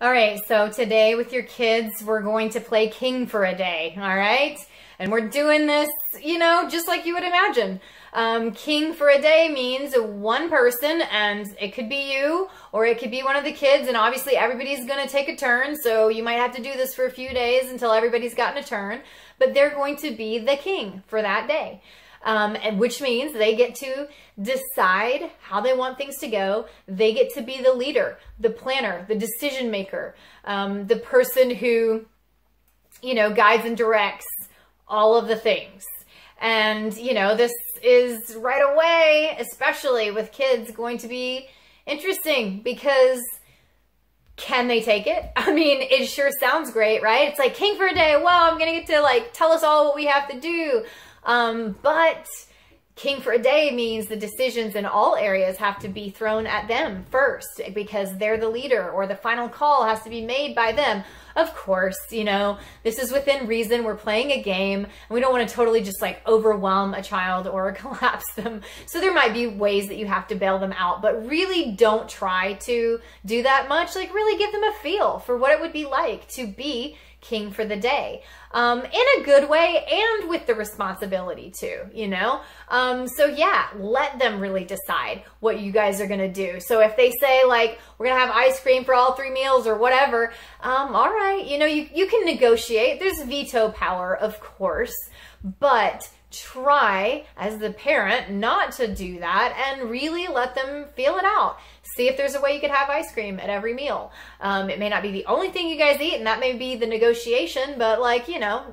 All right, so today with your kids, we're going to play King for a Day, all right? And we're doing this, you know, just like you would imagine. King for a Day means one person, and it could be you, or it could be one of the kids, and obviously everybody's going to take a turn, so you might have to do this for a few days until everybody's gotten a turn, but they're going to be the king for that day. And which means they get to decide how they want things to go. They get to be the leader, the planner, the decision maker, the person who, you know, guides and directs all of the things. And, you know, this is right away, especially with kids, going to be interesting because can they take it? I mean, it sure sounds great, right? It's like King for a Day. Well, I'm going to get to like tell us all what we have to do. But King for a Day means the decisions in all areas have to be thrown at them first because they're the leader, or the final call has to be made by them. Of course, you know, this is within reason. We're playing a game and we don't want to totally just like overwhelm a child or collapse them. So there might be ways that you have to bail them out, but really don't try to do that much. Like really give them a feel for what it would be like to be king for the day, in a good way and with the responsibility too, you know? So yeah, let them really decide what you guys are gonna do. So if they say like, we're gonna have ice cream for all 3 meals or whatever, all right, you know, you can negotiate. There's veto power, of course, but try as the parent not to do that and really let them feel it out. See if there's a way you could have ice cream at every meal. It may not be the only thing you guys eat, and that may be the negotiation, but like, you know,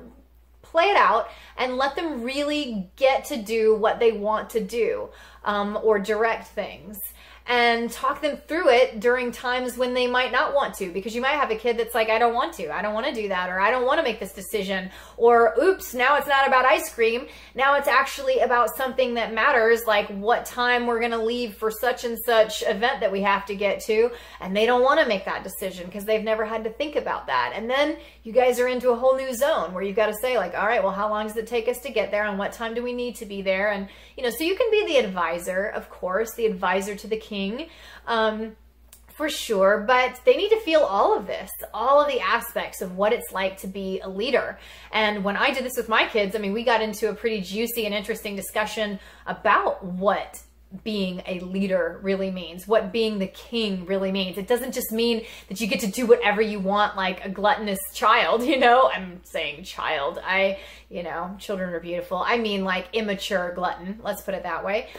play it out and let them really get to do what they want to do, or direct things. And talk them through it during times when they might not want to, because you might have a kid that's like, I don't want to do that, or I don't want to make this decision, or oops, now it's not about ice cream. Now it's actually about something that matters, like what time we're going to leave for such and such event that we have to get to. And they don't want to make that decision because they've never had to think about that. And then you guys are into a whole new zone where you've got to say like, all right, well, how long does it take us to get there? And what time do we need to be there? And, you know, so you can be the advisor, of course, the advisor to the king, for sure, but they need to feel all of this, all of the aspects of what it's like to be a leader. And when I did this with my kids, I mean, we got into a pretty juicy and interesting discussion about what being a leader really means, what being the king really means. It doesn't just mean that you get to do whatever you want like a gluttonous child, you know. I'm saying child. You know, children are beautiful. I mean like immature glutton. Let's put it that way.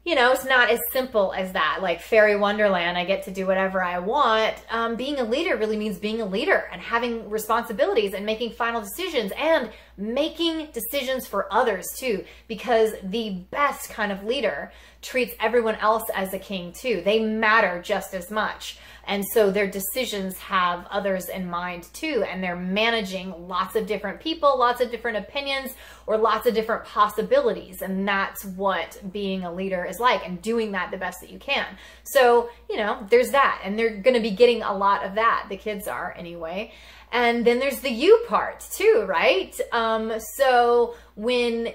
You know, it's not as simple as that. Like fairy wonderland, I get to do whatever I want. Being a leader really means being a leader and having responsibilities and making final decisions and making decisions for others too, because the best kind of leader treats everyone else as a king too. They matter just as much. And so their decisions have others in mind too. And they're managing lots of different people, lots of different opinions, or lots of different possibilities. And that's what being a leader is like, and doing that the best that you can. So, you know, there's that. And they're going to be getting a lot of that. The kids are anyway. And then there's the you part too, right? So when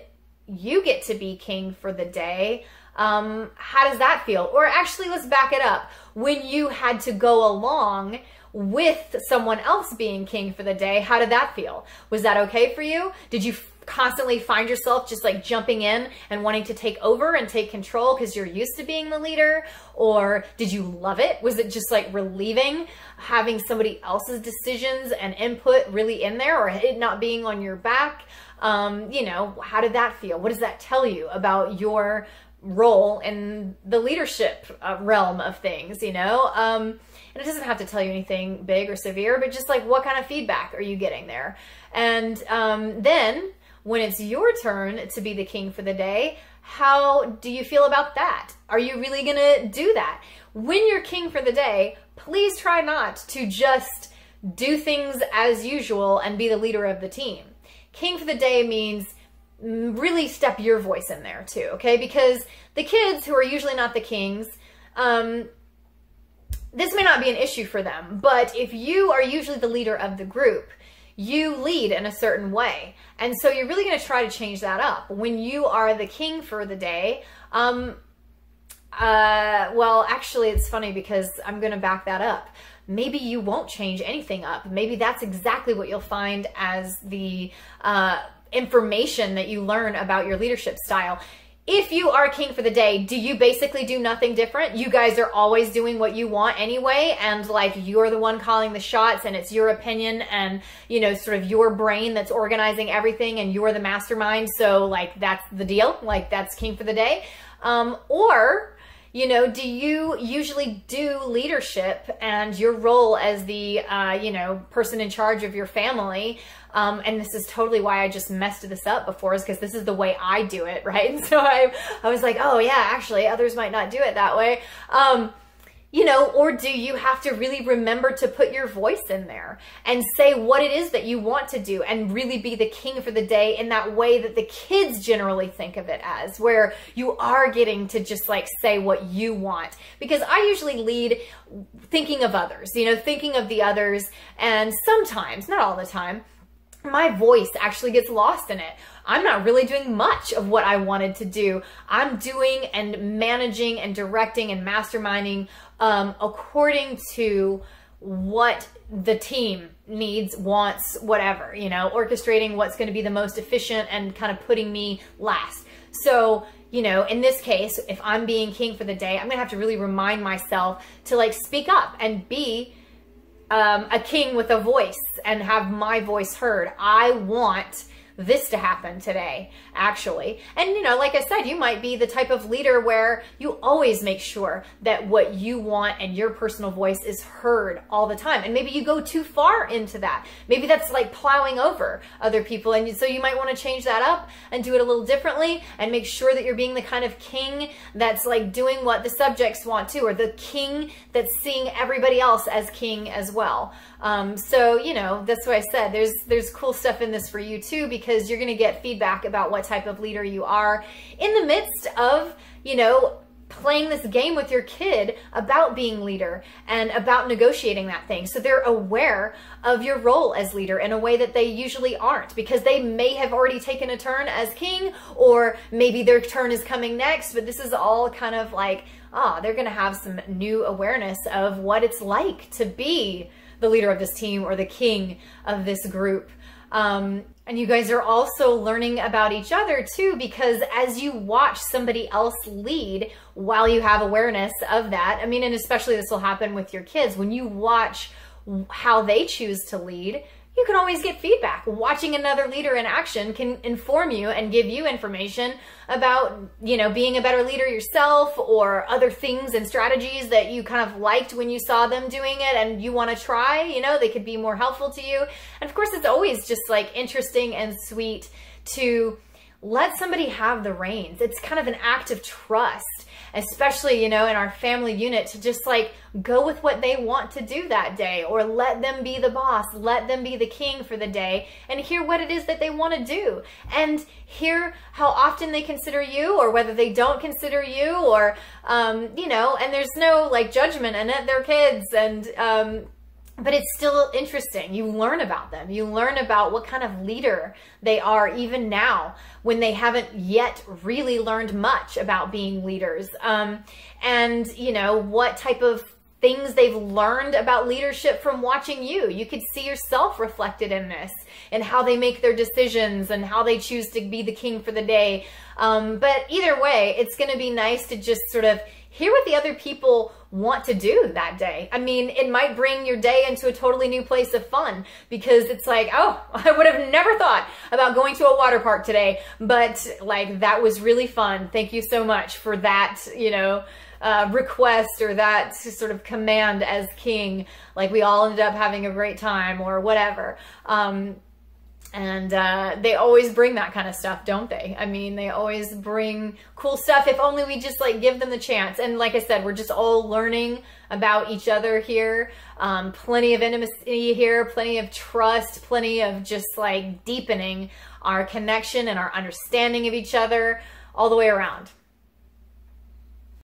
you get to be king for the day, how does that feel? Or actually, let's back it up. When you had to go along with someone else being king for the day, how did that feel? Was that okay for you? Did you constantly find yourself just like jumping in and wanting to take over and take control because you're used to being the leader? Or did you love it? Was it just like relieving having somebody else's decisions and input really in there, or it not being on your back? You know, how did that feel? What does that tell you about your role in the leadership realm of things, you know? And it doesn't have to tell you anything big or severe, but just like what kind of feedback are you getting there? And then when it's your turn to be the king for the day, how do you feel about that? Are you really gonna do that? When you're king for the day, please try not to just do things as usual and be the leader of the team. King for the day means really step your voice in there too, okay? Because the kids who are usually not the kings, this may not be an issue for them, but if you are usually the leader of the group, you lead in a certain way. And so you're really going to try to change that up. When you are the king for the day, Well, actually, it's funny because I'm going to back that up. Maybe you won't change anything up. Maybe that's exactly what you'll find as the information that you learn about your leadership style. If you are king for the day, do you basically do nothing different? You guys are always doing what you want anyway, and like you're the one calling the shots, and it's your opinion and, you know, sort of your brain that's organizing everything, and you're the mastermind. So like that's the deal. Like that's king for the day. Or, you know, do you usually do leadership and your role as the, you know, person in charge of your family? And this is totally why I just messed this up before, is because this is the way I do it, right? And so I was like, oh yeah, actually others might not do it that way. You know, or do you have to really remember to put your voice in there and say what it is that you want to do and really be the king for the day in that way that the kids generally think of it as, where you are getting to just like say what you want? Because I usually lead thinking of others, you know, thinking of the others, and sometimes, not all the time, my voice actually gets lost in it. I'm not really doing much of what I wanted to do. I'm doing and managing and directing and masterminding according to what the team needs, wants, whatever, you know, orchestrating what's going to be the most efficient and kind of putting me last. So, you know, in this case, if I'm being king for the day, I'm going to have to really remind myself to like speak up and be a king with a voice and have my voice heard. I want this to happen today, actually. And, you know, like I said, you might be the type of leader where you always make sure that what you want and your personal voice is heard all the time. And maybe you go too far into that. Maybe that's like plowing over other people. And so you might want to change that up and do it a little differently and make sure that you're being the kind of king that's like doing what the subjects want to, or the king that's seeing everybody else as king as well. So, you know, that's what I said. There's cool stuff in this for you too, because you're going to get feedback about what type of leader you are in the midst of, you know, playing this game with your kid about being leader and about negotiating that thing. So they're aware of your role as leader in a way that they usually aren't, because they may have already taken a turn as king, or maybe their turn is coming next, but this is all kind of like, they're going to have some new awareness of what it's like to be the leader of this team or the king of this group. And you guys are also learning about each other too, because as you watch somebody else lead, while you have awareness of that, I mean, and especially this will happen with your kids, when you watch how they choose to lead, you can always get feedback. Watching another leader in action can inform you and give you information about, you know, being a better leader yourself, or other things and strategies that you kind of liked when you saw them doing it and you want to try, you know, they could be more helpful to you. And of course, it's always just like interesting and sweet to let somebody have the reins. It's kind of an act of trust, especially, you know, in our family unit, to just like go with what they want to do that day, or let them be the boss, let them be the king for the day, and hear what it is that they want to do, and hear how often they consider you, or whether they don't consider you, or, you know, and there's no like judgment in it. They're kids, and, but it's still interesting. You learn about them. You learn about what kind of leader they are even now, when they haven't yet really learned much about being leaders. And, you know, what type of things they've learned about leadership from watching you. You could see yourself reflected in this, and how they make their decisions and how they choose to be the king for the day. But either way, it's going to be nice to just sort of hear what the other people want to do that day. I mean, it might bring your day into a totally new place of fun, because it's like, oh, I would have never thought about going to a water park today, but like that was really fun. Thank you so much for that, you know, request, or that sort of command as king. Like we all ended up having a great time, or whatever. And they always bring that kind of stuff, don't they? I mean, they always bring cool stuff if only we just like give them the chance. And like I said, we're just all learning about each other here. Plenty of intimacy here, plenty of trust, plenty of just like deepening our connection and our understanding of each other all the way around.